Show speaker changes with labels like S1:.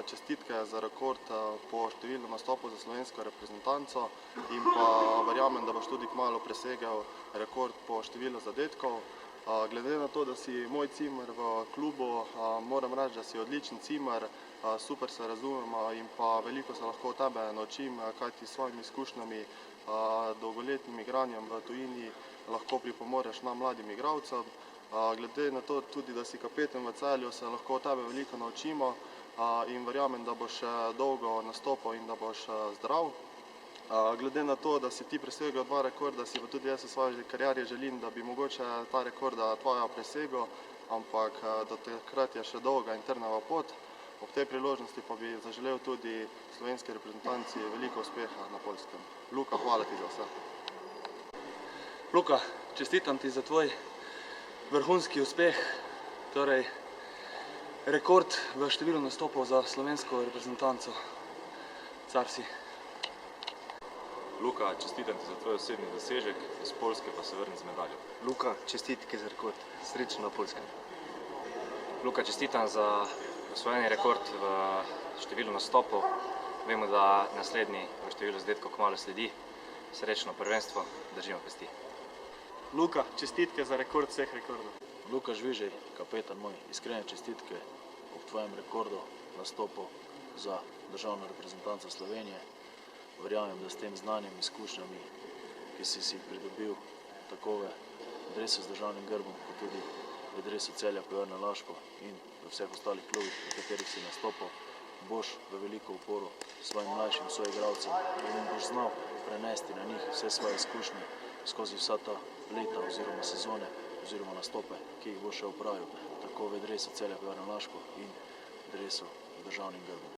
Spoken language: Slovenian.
S1: čestitke za rekord po številu nastopov za slovensko reprezentanco in pa verjamem, da boš tudi kmalu presegel rekord po številu zadetkov. Glede na to, da si moj cimer v klubu, moram reči, da si odličen cimer, super se razumemo in pa veliko se lahko od tebe naučim, kajti s svojimi izkušnjami, dolgoletnim igranjem v tujini lahko pripomoreš nam mladim igralcem. Glede na to tudi, da si kapeten v Celju, se lahko od tebe veliko naučimo in verjamem, da boš še dolgo nastopal in da boš zdrav. Glede na to, da si ti presegel 2 rekorda, si pa tudi jaz v svoji karieri želim, da bi mogoče ta rekorda tvoja presegel, ampak do takrat je še dolga in trnava pot. Ob tej priložnosti pa bi zaželel tudi slovenski reprezentanci veliko uspeha na Poljskem. Luka, hvala ti za vse.
S2: Luka, čestitam ti za tvoj vrhunski uspeh, torej rekord v številu nastopov za slovensko reprezentanco. Car si.
S3: Luka, čestitam ti za tvoj osebni dosežek, iz Poljske pa se vrni z medaljo.
S4: Luka, čestitke za rekord. Srečno na Poljskem.
S5: Luka, čestitam za osvojeni rekord v številu nastopov. Vemo, da naslednji v številu zadetkov kmalu sledi. Srečno prvenstvo, držimo pesti.
S6: Luka, čestitke za rekord vseh rekordov.
S7: Luka Žvižej, kapetan moj, iskrene čestitke ob tvojem rekordu nastopov za državno reprezentanco Slovenije. Verjamem, da s tem znanjem, izkušnjami, ki si jih pridobil tako v dresu z državnim grbom, kot tudi v dresu Celja, Pivovarne Laško in v vseh ostalih klubih, v katerih si nastopal, boš v veliko uporo svojim mlajšim soigralcem in boš znal prenesti na njih vse svoje izkušnje skozi vsa ta leta oziroma sezone oziroma nastope, ki jih boš še opravil tako v dresu Celja, Pivovarne Laško in dresu z državnim grbom.